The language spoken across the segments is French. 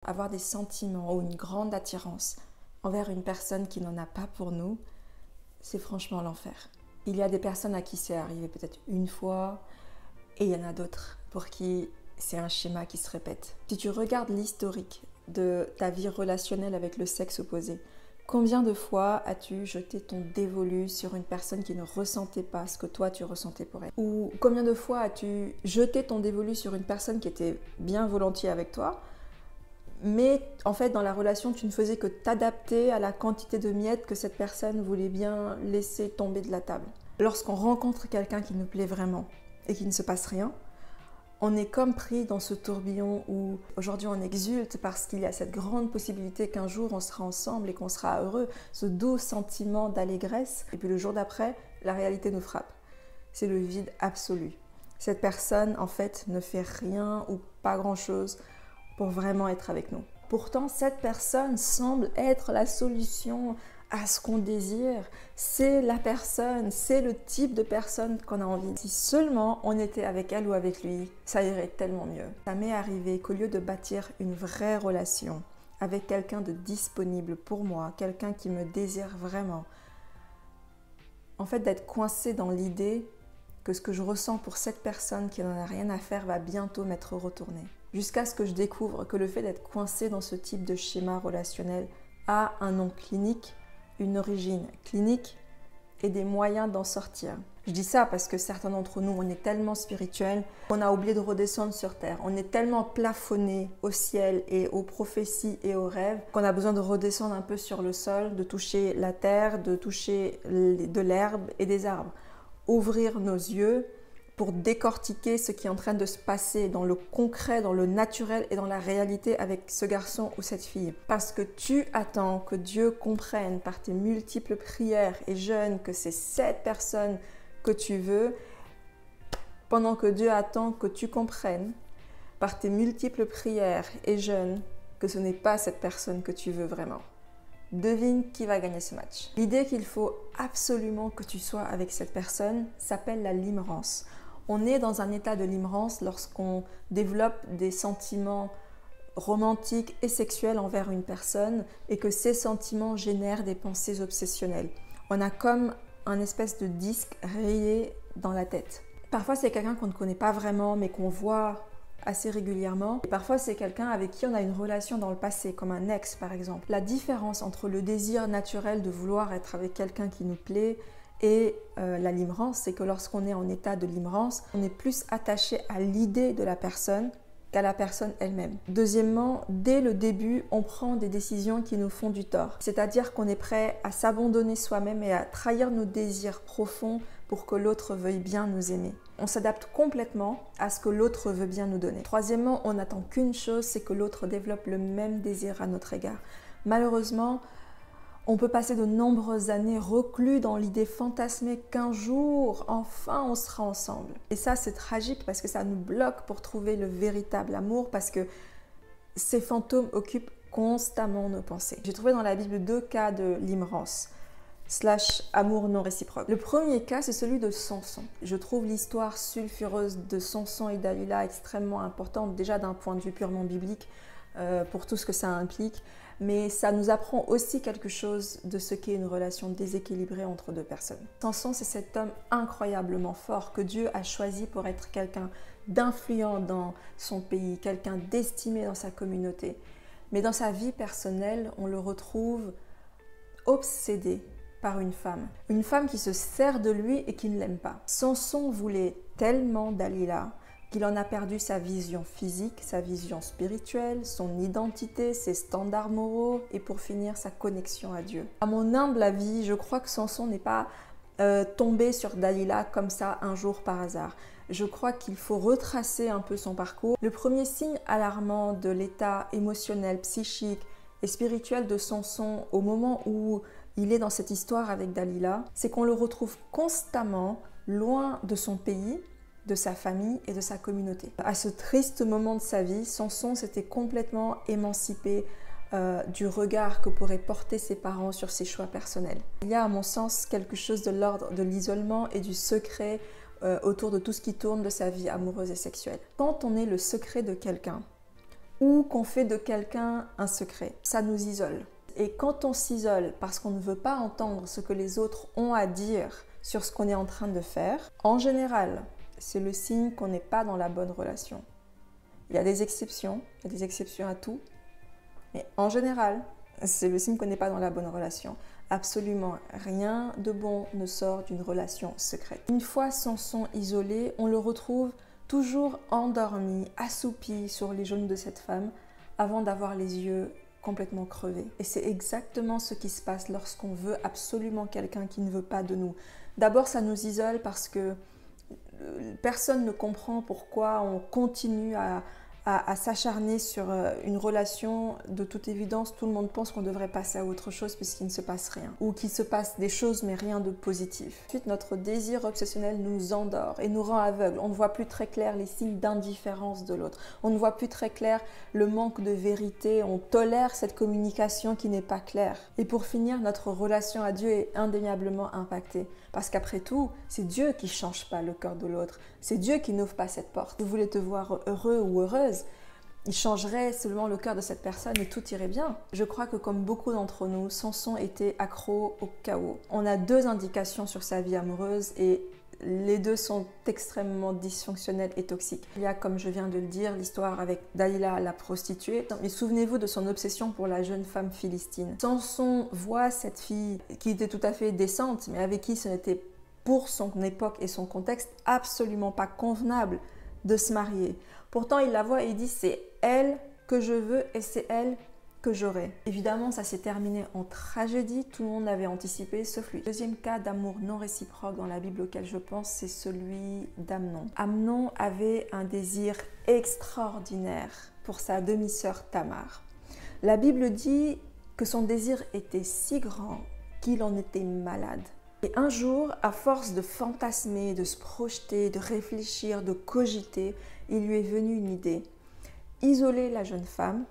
avoir des sentiments ou une grande attirance envers une personne qui n'en a pas pour nous, c'est franchement l'enfer. Il y a des personnes à qui c'est arrivé peut-être une fois et il y en a d'autres pour qui c'est un schéma qui se répète. Si tu regardes l'historique de ta vie relationnelle avec le sexe opposé, combien de fois as-tu jeté ton dévolu sur une personne qui ne ressentait pas ce que toi tu ressentais pour elle? Ou combien de fois as-tu jeté ton dévolu sur une personne qui était bien volontiers avec toi, mais en fait dans la relation tu ne faisais que t'adapter à la quantité de miettes que cette personne voulait bien laisser tomber de la table? Lorsqu'on rencontre quelqu'un qui nous plaît vraiment et qu'il ne se passe rien, on est comme pris dans ce tourbillon où aujourd'hui on exulte parce qu'il y a cette grande possibilité qu'un jour on sera ensemble et qu'on sera heureux, ce doux sentiment d'allégresse, et puis le jour d'après, la réalité nous frappe. C'est le vide absolu. Cette personne en fait ne fait rien ou pas grand-chose pour vraiment être avec nous. Pourtant, cette personne semble être la solution à ce qu'on désire. C'est la personne, c'est le type de personne qu'on a envie. Si seulement on était avec elle ou avec lui, ça irait tellement mieux. Ça m'est arrivé qu'au lieu de bâtir une vraie relation avec quelqu'un de disponible pour moi, quelqu'un qui me désire vraiment, en fait d'être coincé dans l'idée que ce que je ressens pour cette personne qui n'en a rien à faire va bientôt m'être retourné. Jusqu'à ce que je découvre que le fait d'être coincé dans ce type de schéma relationnel a un nom clinique, une origine clinique et des moyens d'en sortir. Je dis ça parce que certains d'entre nous, on est tellement spirituels qu'on a oublié de redescendre sur terre. On est tellement plafonné au ciel et aux prophéties et aux rêves qu'on a besoin de redescendre un peu sur le sol, de toucher la terre, de toucher de l'herbe et des arbres. Ouvrir nos yeux pour décortiquer ce qui est en train de se passer dans le concret, dans le naturel et dans la réalité avec ce garçon ou cette fille. Parce que tu attends que Dieu comprenne par tes multiples prières et jeûnes que c'est cette personne que tu veux, pendant que Dieu attend que tu comprennes par tes multiples prières et jeûnes que ce n'est pas cette personne que tu veux vraiment. Devine qui va gagner ce match. L'idée qu'il faut absolument que tu sois avec cette personne s'appelle la limerence. On est dans un état de limerence lorsqu'on développe des sentiments romantiques et sexuels envers une personne et que ces sentiments génèrent des pensées obsessionnelles. On a comme un espèce de disque rayé dans la tête. Parfois c'est quelqu'un qu'on ne connaît pas vraiment mais qu'on voit assez régulièrement. Et parfois c'est quelqu'un avec qui on a une relation dans le passé, comme un ex par exemple. La différence entre le désir naturel de vouloir être avec quelqu'un qui nous plaît et la limerence, c'est que lorsqu'on est en état de limerence, on est plus attaché à l'idée de la personne qu'à la personne elle-même. Deuxièmement, dès le début, on prend des décisions qui nous font du tort. C'est-à-dire qu'on est prêt à s'abandonner soi-même et à trahir nos désirs profonds pour que l'autre veuille bien nous aimer. On s'adapte complètement à ce que l'autre veut bien nous donner. Troisièmement, on n'attend qu'une chose, c'est que l'autre développe le même désir à notre égard. Malheureusement, on peut passer de nombreuses années reclus dans l'idée fantasmée qu'un jour, enfin, on sera ensemble. Et ça, c'est tragique parce que ça nous bloque pour trouver le véritable amour parce que ces fantômes occupent constamment nos pensées. J'ai trouvé dans la Bible 2 cas de limerence / amour non réciproque. Le premier cas, c'est celui de Samson. Je trouve l'histoire sulfureuse de Samson et Dalila extrêmement importante, déjà d'un point de vue purement biblique, pour tout ce que ça implique, mais ça nous apprend aussi quelque chose de ce qu'est une relation déséquilibrée entre deux personnes. Samson, c'est cet homme incroyablement fort que Dieu a choisi pour être quelqu'un d'influent dans son pays, quelqu'un d'estimé dans sa communauté. Mais dans sa vie personnelle, on le retrouve obsédé par une femme qui se sert de lui et qui ne l'aime pas. Samson voulait tellement Dalila qu'il en a perdu sa vision physique, sa vision spirituelle, son identité, ses standards moraux et pour finir sa connexion à Dieu. À mon humble avis, je crois que Samson n'est pas tombé sur Dalila comme ça un jour par hasard. Je crois qu'il faut retracer un peu son parcours. Le premier signe alarmant de l'état émotionnel, psychique et spirituel de Samson au moment où il est dans cette histoire avec Dalila, c'est qu'on le retrouve constamment loin de son pays, de sa famille et de sa communauté. À ce triste moment de sa vie, Samson s'était complètement émancipé du regard que pourraient porter ses parents sur ses choix personnels. Il y a à mon sens quelque chose de l'ordre de l'isolement et du secret autour de tout ce qui tourne de sa vie amoureuse et sexuelle. Quand on est le secret de quelqu'un, ou qu'on fait de quelqu'un un secret. Ça nous isole. Et quand on s'isole parce qu'on ne veut pas entendre ce que les autres ont à dire sur ce qu'on est en train de faire, en général, c'est le signe qu'on n'est pas dans la bonne relation. Il y a des exceptions à tout, mais en général, c'est le signe qu'on n'est pas dans la bonne relation. Absolument rien de bon ne sort d'une relation secrète. Une fois Samson isolé, on le retrouve toujours endormi, assoupi sur les genoux de cette femme, avant d'avoir les yeux complètement crevés. Et c'est exactement ce qui se passe lorsqu'on veut absolument quelqu'un qui ne veut pas de nous. D'abord, ça nous isole parce que personne ne comprend pourquoi on continue à s'acharner sur une relation. De toute évidence, tout le monde pense qu'on devrait passer à autre chose puisqu'il ne se passe rien. Ou qu'il se passe des choses mais rien de positif. Ensuite, notre désir obsessionnel nous endort et nous rend aveugles. On ne voit plus très clair les signes d'indifférence de l'autre. On ne voit plus très clair le manque de vérité. On tolère cette communication qui n'est pas claire. Et pour finir, notre relation à Dieu est indéniablement impactée. Parce qu'après tout, c'est Dieu qui ne change pas le cœur de l'autre. C'est Dieu qui n'ouvre pas cette porte. Vous voulez te voir heureux ou heureuse, il changerait seulement le cœur de cette personne et tout irait bien. Je crois que comme beaucoup d'entre nous, Samson était accro au chaos. On a 2 indications sur sa vie amoureuse et les 2 sont extrêmement dysfonctionnelles et toxiques. Il y a, comme je viens de le dire, l'histoire avec Dalila, la prostituée. Mais souvenez-vous de son obsession pour la jeune femme philistine. Samson voit cette fille qui était tout à fait décente, mais avec qui ce n'était pour son époque et son contexte absolument pas convenable de se marier. Pourtant, il la voit et il dit « c'est elle que je veux et c'est elle que j'aurai ». Évidemment, ça s'est terminé en tragédie. Tout le monde avait anticipé, sauf lui. Deuxième cas d'amour non réciproque dans la Bible auquel je pense, c'est celui d'Amnon. Amnon avait un désir extraordinaire pour sa demi-sœur Tamar. La Bible dit que son désir était si grand qu'il en était malade. Et un jour, à force de fantasmer, de se projeter, de réfléchir, de cogiter, il lui est venu une idée. Isoler la jeune femme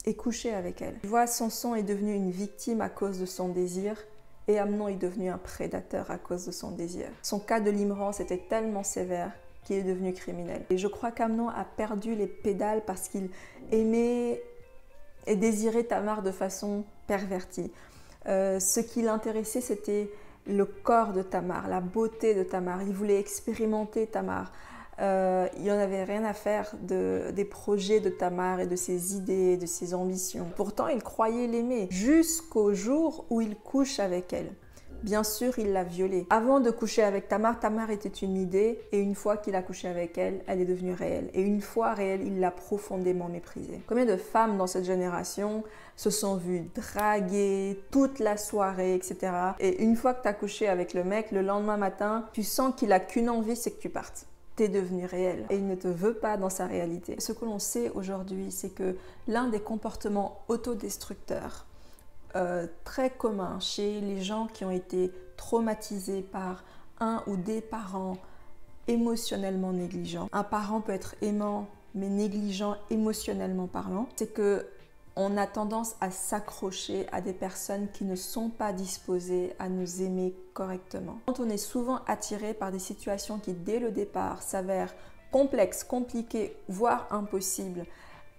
et coucher avec elle. Tu vois, Samson est devenu une victime à cause de son désir et Amnon est devenu un prédateur à cause de son désir. Son cas de limerence était tellement sévère qu'il est devenu criminel. Et je crois qu'Amnon a perdu les pédales parce qu'il aimait et désirait Tamar de façon pervertie. Ce qui l'intéressait, c'était le corps de Tamar, la beauté de Tamar. Il voulait expérimenter Tamar. Il n'en avait rien à faire des projets de Tamar et de ses idées, de ses ambitions. Pourtant, il croyait l'aimer jusqu'au jour où il couche avec elle. Bien sûr, il l'a violée. Avant de coucher avec Tamar, Tamar était une idée et une fois qu'il a couché avec elle, elle est devenue réelle. Et une fois réelle, il l'a profondément méprisée. Combien de femmes dans cette génération se sont vues draguer toute la soirée, etc. Et une fois que tu as couché avec le mec, le lendemain matin, tu sens qu'il n'a qu'une envie, c'est que tu partes. T'es devenu réel et il ne te veut pas dans sa réalité. Ce que l'on sait aujourd'hui, c'est que l'un des comportements autodestructeurs très communs chez les gens qui ont été traumatisés par un ou des parents émotionnellement négligents. Un parent peut être aimant mais négligent émotionnellement parlant. C'est que on a tendance à s'accrocher à des personnes qui ne sont pas disposées à nous aimer correctement. Quand on est souvent attiré par des situations qui, dès le départ, s'avèrent complexes, compliquées, voire impossibles,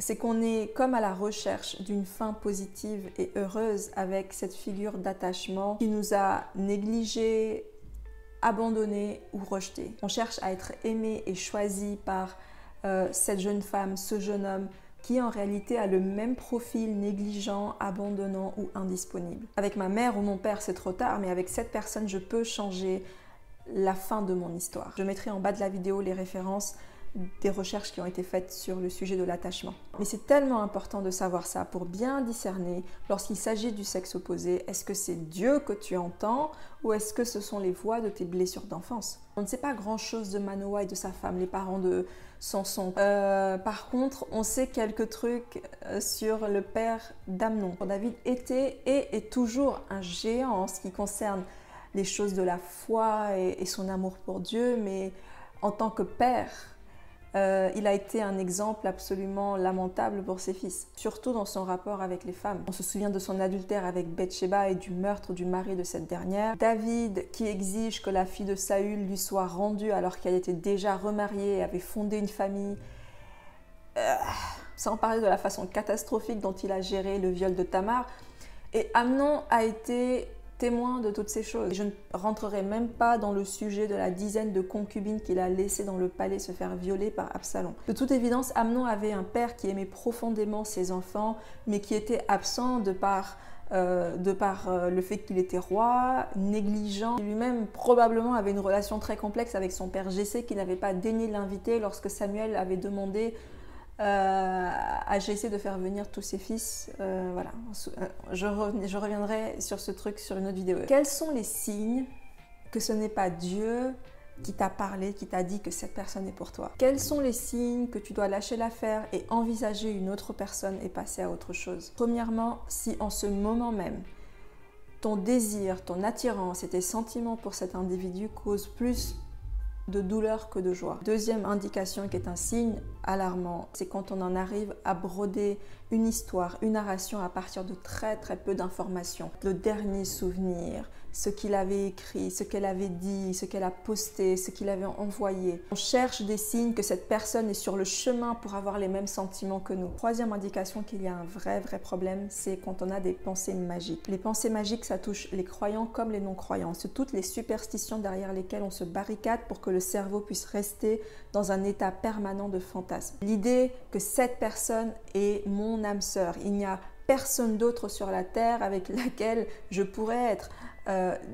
c'est qu'on est comme à la recherche d'une fin positive et heureuse avec cette figure d'attachement qui nous a négligés, abandonnés ou rejetés. On cherche à être aimé et choisi par cette jeune femme, ce jeune homme, qui en réalité a le même profil négligent, abandonnant ou indisponible. Avec ma mère ou mon père, c'est trop tard, mais avec cette personne, je peux changer la fin de mon histoire. Je mettrai en bas de la vidéo les références des recherches qui ont été faites sur le sujet de l'attachement. Mais c'est tellement important de savoir ça pour bien discerner lorsqu'il s'agit du sexe opposé. Est-ce que c'est Dieu que tu entends ou est-ce que ce sont les voix de tes blessures d'enfance? On ne sait pas grand-chose de Manoah et de sa femme, les parents de Samson. Par contre, on sait quelques trucs sur le père d'Amnon. David était et est toujours un géant en ce qui concerne les choses de la foi et son amour pour Dieu, mais en tant que père, il a été un exemple absolument lamentable pour ses fils, surtout dans son rapport avec les femmes. On se souvient de son adultère avec Bathsheba et du meurtre du mari de cette dernière. David qui exige que la fille de Saül lui soit rendue alors qu'elle était déjà remariée et avait fondé une famille. sans parler de la façon catastrophique dont il a géré le viol de Tamar. Et Amnon a été témoin de toutes ces choses. Je ne rentrerai même pas dans le sujet de la dizaine de concubines qu'il a laissées dans le palais se faire violer par Absalom. De toute évidence, Amnon avait un père qui aimait profondément ses enfants, mais qui était absent de par le fait qu'il était roi, négligent. Lui-même probablement avait une relation très complexe avec son père Jessé qui n'avait pas daigné l'inviter lorsque Samuel avait demandé à Jessé de faire venir tous ses fils. Voilà. Je reviendrai sur ce truc sur une autre vidéo. Quels sont les signes que ce n'est pas Dieu qui t'a parlé, qui t'a dit que cette personne est pour toi? Quels sont les signes que tu dois lâcher l'affaire et envisager une autre personne et passer à autre chose? Premièrement, si en ce moment même, ton désir, ton attirance et tes sentiments pour cet individu causent plus de douleur que de joie. Deuxième indication qui est un signe alarmant, c'est quand on en arrive à broder une histoire, une narration à partir de très peu d'informations. Le dernier souvenir, ce qu'il avait écrit, ce qu'elle avait dit, ce qu'elle a posté, ce qu'il avait envoyé. On cherche des signes que cette personne est sur le chemin pour avoir les mêmes sentiments que nous. Troisième indication qu'il y a un vrai problème, c'est quand on a des pensées magiques. Les pensées magiques, ça touche les croyants comme les non-croyants. C'est toutes les superstitions derrière lesquelles on se barricade pour que le cerveau puisse rester dans un état permanent de fantasme. L'idée que cette personne est mon âme sœur, il n'y a personne d'autre sur la terre avec laquelle je pourrais être.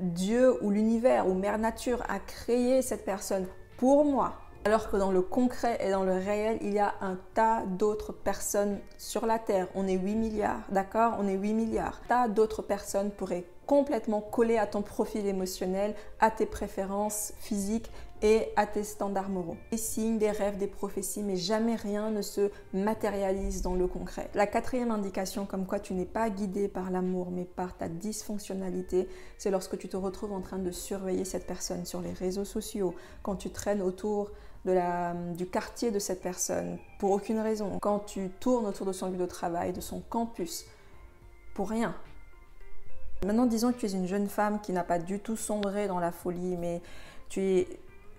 Dieu ou l'univers ou Mère Nature a créé cette personne pour moi. Alors que dans le concret et dans le réel, il y a un tas d'autres personnes sur la Terre. On est 8 milliards, d'accord? On est 8 milliards. Un tas d'autres personnes pourraient complètement coller à ton profil émotionnel, à tes préférences physiques et à tes standards moraux. Des signes, des rêves, des prophéties, mais jamais rien ne se matérialise dans le concret. La quatrième indication comme quoi tu n'es pas guidé par l'amour, mais par ta dysfonctionnalité, c'est lorsque tu te retrouves en train de surveiller cette personne sur les réseaux sociaux, quand tu traînes autour du quartier de cette personne, pour aucune raison, quand tu tournes autour de son lieu de travail, de son campus, pour rien. Maintenant, disons que tu es une jeune femme qui n'a pas du tout sombré dans la folie, mais tu es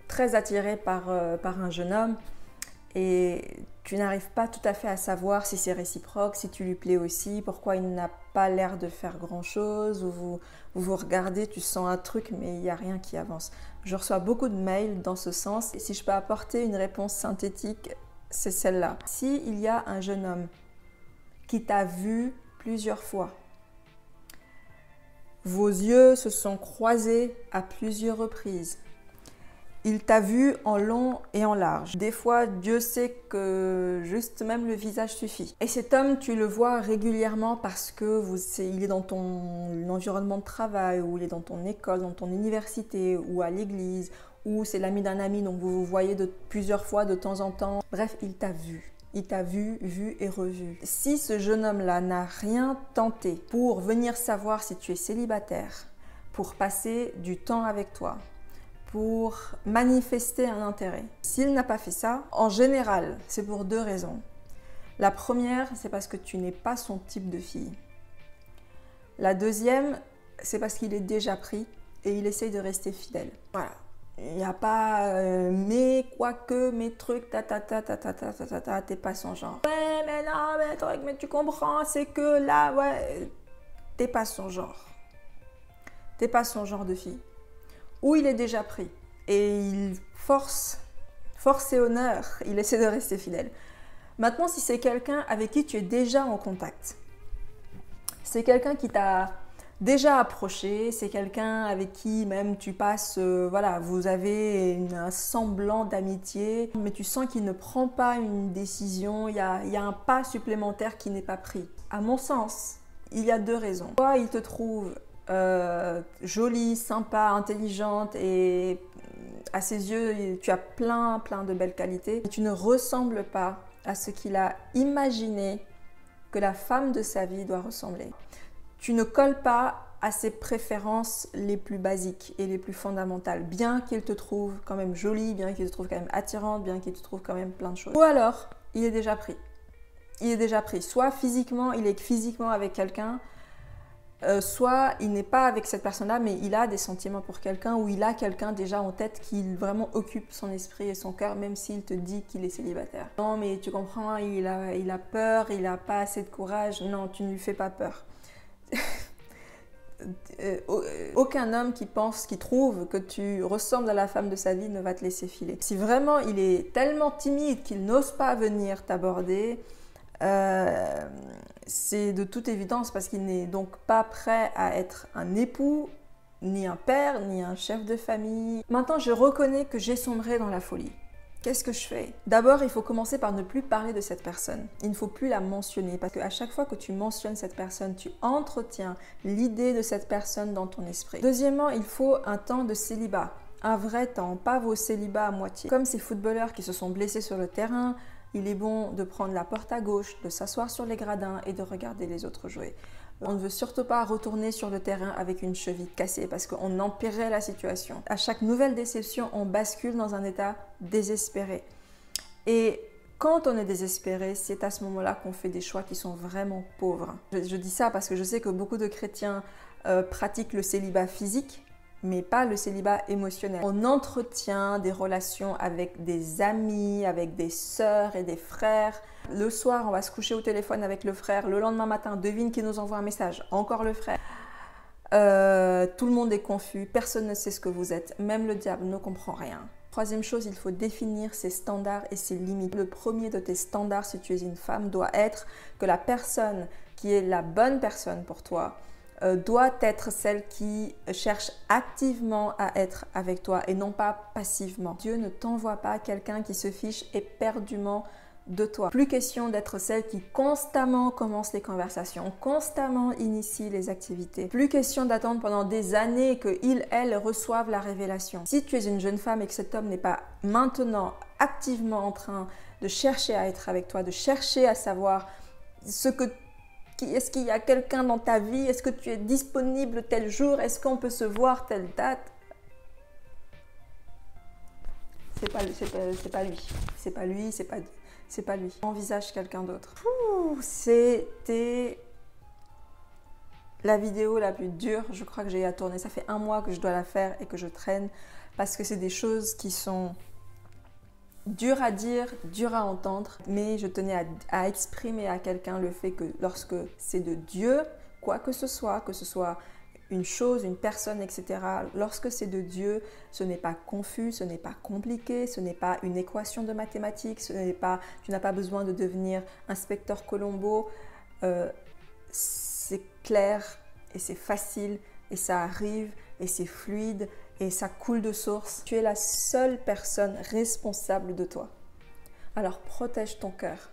très attirée par un jeune homme et tu n'arrives pas tout à fait à savoir si c'est réciproque, si tu lui plais aussi, pourquoi il n'a pas l'air de faire grand-chose, ou vous regardez, tu sens un truc mais il n'y a rien qui avance. Je reçois beaucoup de mails dans ce sens et si je peux apporter une réponse synthétique, c'est celle-là. S'il y a un jeune homme qui t'a vu plusieurs fois, vos yeux se sont croisés à plusieurs reprises, il t'a vu en long et en large. Des fois, Dieu sait que juste même le visage suffit. Et cet homme, tu le vois régulièrement parce que il est dans ton environnement de travail, ou il est dans ton école, dans ton université, ou à l'église, ou c'est l'ami d'un ami, donc vous vous voyez plusieurs fois de temps en temps. Bref, il t'a vu. Il t'a vu et revu. Si ce jeune homme-là n'a rien tenté pour venir savoir si tu es célibataire, pour passer du temps avec toi, pour manifester un intérêt. S'il n'a pas fait ça, en général, c'est pour deux raisons. La première, c'est parce que tu n'es pas son type de fille. La deuxième, c'est parce qu'il est déjà pris et il essaye de rester fidèle. Voilà. Il n'y a pas mais quoique, mes trucs, t'es pas son genre. Ouais, mais non, mais truc, mais tu comprends, c'est que là, ouais, t'es pas son genre. T'es pas son genre de fille. Ou il est déjà pris et il force et honneur, il essaie de rester fidèle. Maintenant, si c'est quelqu'un avec qui tu es déjà en contact, c'est quelqu'un qui t'a déjà approché, c'est quelqu'un avec qui même tu passes, voilà, vous avez un semblant d'amitié, mais tu sens qu'il ne prend pas une décision, il y a un pas supplémentaire qui n'est pas pris. À mon sens, il y a deux raisons. Soit il te trouve jolie, sympa, intelligente et à ses yeux tu as plein de belles qualités. Tu ne ressembles pas à ce qu'il a imaginé que la femme de sa vie doit ressembler. Tu ne colles pas à ses préférences les plus basiques et les plus fondamentales, bien qu'il te trouve quand même jolie, bien qu'il te trouve quand même attirante, bien qu'il te trouve quand même plein de choses. Ou alors, il est déjà pris. Il est déjà pris. Soit physiquement, il est physiquement avec quelqu'un Soit il n'est pas avec cette personne-là, mais il a des sentiments pour quelqu'un, ou il a quelqu'un déjà en tête qui vraiment occupe son esprit et son cœur, même s'il te dit qu'il est célibataire. Non, mais tu comprends, il a peur, il n'a pas assez de courage. Non, tu ne lui fais pas peur. Aucun homme qui trouve que tu ressembles à la femme de sa vie ne va te laisser filer. Si vraiment il est tellement timide qu'il n'ose pas venir t'aborder, c'est de toute évidence parce qu'il n'est donc pas prêt à être un époux, ni un père, ni un chef de famille. Maintenant, je reconnais que j'ai sombré dans la folie. Qu'est-ce que je fais? D'abord, il faut commencer par ne plus parler de cette personne. Il ne faut plus la mentionner parce qu'à chaque fois que tu mentionnes cette personne, tu entretiens l'idée de cette personne dans ton esprit. Deuxièmement, il faut un temps de célibat. Un vrai temps, pas vos célibats à moitié. Comme ces footballeurs qui se sont blessés sur le terrain, il est bon de prendre la porte à gauche, de s'asseoir sur les gradins et de regarder les autres jouer. On ne veut surtout pas retourner sur le terrain avec une cheville cassée parce qu'on empirerait la situation. À chaque nouvelle déception, on bascule dans un état désespéré. Et quand on est désespéré, c'est à ce moment-là qu'on fait des choix qui sont vraiment pauvres. Je dis ça parce que je sais que beaucoup de chrétiens pratiquent le célibat physique, mais pas le célibat émotionnel. On entretient des relations avec des amis, avec des sœurs et des frères. Le soir, on va se coucher au téléphone avec le frère. Le lendemain matin, devine qui nous envoie un message. Encore le frère. Tout le monde est confus. Personne ne sait ce que vous êtes. Même le diable ne comprend rien. Troisième chose, il faut définir ses standards et ses limites. Le premier de tes standards, si tu es une femme, doit être que la personne qui est la bonne personne pour toi doit être celle qui cherche activement à être avec toi et non pas passivement. Dieu ne t'envoie pas quelqu'un qui se fiche éperdument de toi. Plus question d'être celle qui constamment commence les conversations, constamment initie les activités. Plus question d'attendre pendant des années qu'il, elle reçoivent la révélation. Si tu es une jeune femme et que cet homme n'est pas maintenant activement en train de chercher à être avec toi, de chercher à savoir est-ce qu'il y a quelqu'un dans ta vie? Est-ce que tu es disponible tel jour? Est-ce qu'on peut se voir telle date? C'est pas lui. Envisage quelqu'un d'autre. C'était la vidéo la plus dure, je crois que j'ai à tourner. Ça fait 1 mois que je dois la faire et que je traîne parce que c'est des choses qui sont dur à dire, dur à entendre, mais je tenais à exprimer à quelqu'un le fait que lorsque c'est de Dieu, quoi que ce soit une chose, une personne, etc., lorsque c'est de Dieu, ce n'est pas confus, ce n'est pas compliqué, ce n'est pas une équation de mathématiques, tu n'as pas besoin de devenir inspecteur Colombo, c'est clair et c'est facile et ça arrive et c'est fluide et ça coule de source. Tu es la seule personne responsable de toi. Alors protège ton cœur.